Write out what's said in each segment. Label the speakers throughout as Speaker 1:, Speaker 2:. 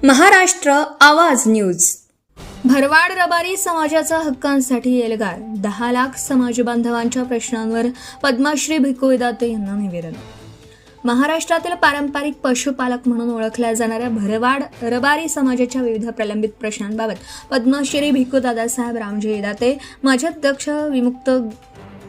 Speaker 1: महाराष्ट्र आवाज न्यूज. भरवाड रबारी समाजाचा हक्कांसाठी एल्गार 10 लाख समाज बांधवांच्या प्रश्नांवर पद्मश्री भिकू विधाते यांना निवेदन. महाराष्ट्रातील पारंपरिक पशुपालक म्हणून ओळखल्या जाणाऱ्या भरवाड रबारी समाजाच्या विविध प्रलंबित प्रश्नांबाबत पद्मश्री भिकू दादासाहेब रामजी विधाते, माजी अध्यक्ष विमुक्त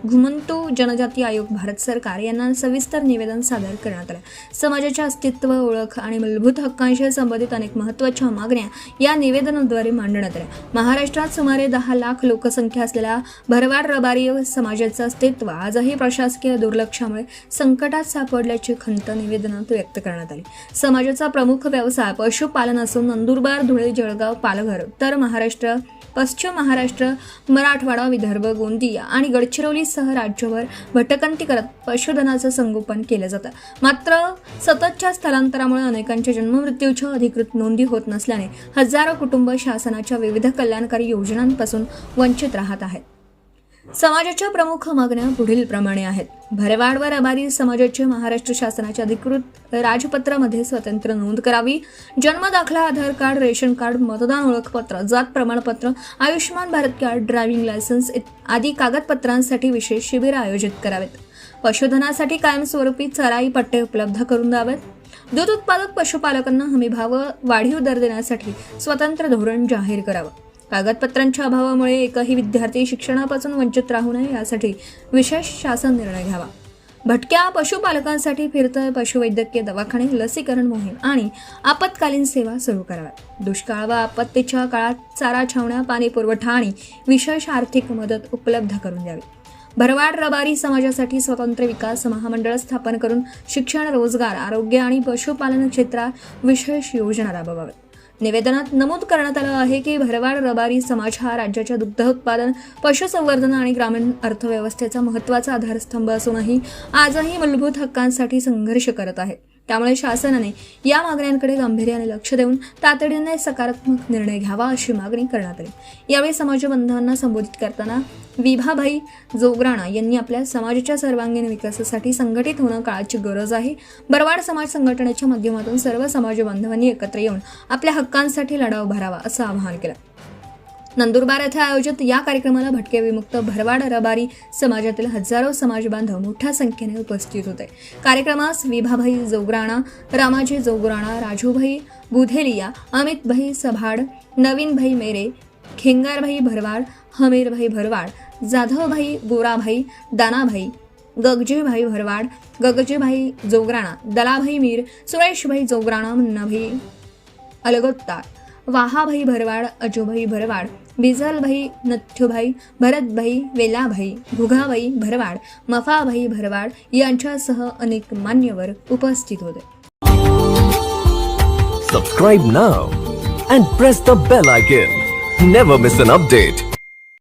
Speaker 1: घुमंतू जनजाती आयोग भारत सरकार यांना सविस्तर निवेदन सादर करण्यात आले. समाजाच्या अस्तित्व, ओळख आणि मूलभूत हक्कांशी संबंधित अनेक महत्त्वाच्या मागण्या या निवेदनाद्वारे मांडण्यात आल्या. महाराष्ट्रात सुमारे 10 लाख लोकसंख्या असलेल्या भरवाड रबारी समाजाचं अस्तित्व आजही प्रशासकीय दुर्लक्षामुळे संकटात सापडल्याची खंत निवेदनात व्यक्त करण्यात आली. समाजाचा प्रमुख व्यवसाय पशुपालन असून नंदुरबार, धुळे, जळगाव, पालघर, उत्तर महाराष्ट्र, पश्चिम महाराष्ट्र, मराठवाडा, विदर्भ, गोंदिया आणि गडचिरोलीसह राज्यभर भटकंती करत पशुधनाचं संगोपन केलं जातं. मात्र सततच्या स्थलांतरामुळे अनेकांच्या जन्ममृत्यूच्या अधिकृत नोंदी होत नसल्याने हजारो कुटुंब शासनाच्या विविध कल्याणकारी योजनांपासून वंचित राहत आहेत. समाजाच्या प्रमुख मागण्या पुढीलप्रमाणे आहेत. भरवाड व रबारी समाजाचे महाराष्ट्र शासनाच्या अधिकृत राजपत्रामध्ये स्वतंत्र नोंद करावी. जन्म दाखला, आधार कार्ड, रेशन कार्ड, मतदान ओळखपत्र, जात प्रमाणपत्र, Ayushman Bharat card, driving licence आदी कागदपत्रांसाठी विशेष शिबिर आयोजित करावेत. पशुधनासाठी कायमस्वरूपी चराई पट्टे उपलब्ध करून द्यावेत. दूध उत्पादक पशुपालकांना हमीभाव वाढीव दर देण्यासाठी स्वतंत्र धोरण जाहीर करावं. कागदपत्रांच्या अभावामुळे एकही विद्यार्थी शिक्षणापासून वंचित राहू नये यासाठी विशेष शासन निर्णय घ्यावा. भटक्या पशुपालकांसाठी फिरते पशुवैद्यकीय दवाखाने, लसीकरण मोहीम आणि आपत्कालीन सेवा सुरू कराव्यात. दुष्काळ व आपत्तीच्या काळात चारा छावण्या, पाणी पुरवठा आणि विशेष आर्थिक मदत उपलब्ध करून द्यावी. भरवाड रबारी समाजासाठी स्वतंत्र विकास महामंडळ स्थापन करून शिक्षण, रोजगार, आरोग्य आणि पशुपालन क्षेत्रात विशेष योजना राबवाव्यात. निवेदनात नमूद करण्यात आलं आहे की भरवाड रबारी समाज हा राज्याच्या दुग्ध उत्पादन, पशुसंवर्धन आणि ग्रामीण अर्थव्यवस्थेचा महत्त्वाचा आधारस्तंभ असूनही आजही मूलभूत हक्कांसाठी संघर्ष करत आहे. त्यामुळे शासनाने या मागण्यांकडे गांभीर्याने लक्ष देऊन तातडीने सकारात्मक निर्णय घ्यावा अशी मागणी करण्यात आली. यावेळी समाज बांधवांना संबोधित करताना विभाभाई जोगराणा यांनी आपल्या समाजाच्या सर्वांगीण विकासासाठी संघटित होणं काळाची गरज आहे. भरवाड समाज संघटनेच्या माध्यमातून सर्व समाज बांधवांनी एकत्र येऊन आपल्या हक्कांसाठी लढा उभारावा असं आवाहन केलं. नंदुरबार येथे आयोजित या कार्यक्रमाला भटके विमुक्त भरवाड रबारी समाजातील हजारो समाज बांधव मोठ्या संख्येने उपस्थित होते. कार्यक्रमास विभाभाई जोगराणा, रामाजी जोगराणा, राजूभाई बुधेलिया, अमितभाई सभाड, नवीनभाई मेरे, खेंगारभाई भरवाड, हमीरभाई भरवाड, जाधवभाई गोराभाई, दानाभाई, गगजीभाई भरवाड, गगजीभाई जोगराणा, दलाभाई मीर, सुरेशभाई जोगराणा, मुन्नाभाई अलगोत्तार, वाहाभाई भरवाड, अजूभाई भरवाड, बिजलभाई नथ्थूभाई, भरतभाई, वेलाभाई, घुगाभाई भरवाड, मफाभाई भरवाड यांच्यासह अनेक मान्यवर उपस्थित होते.
Speaker 2: Subscribe now and press the bell icon. Never miss an update.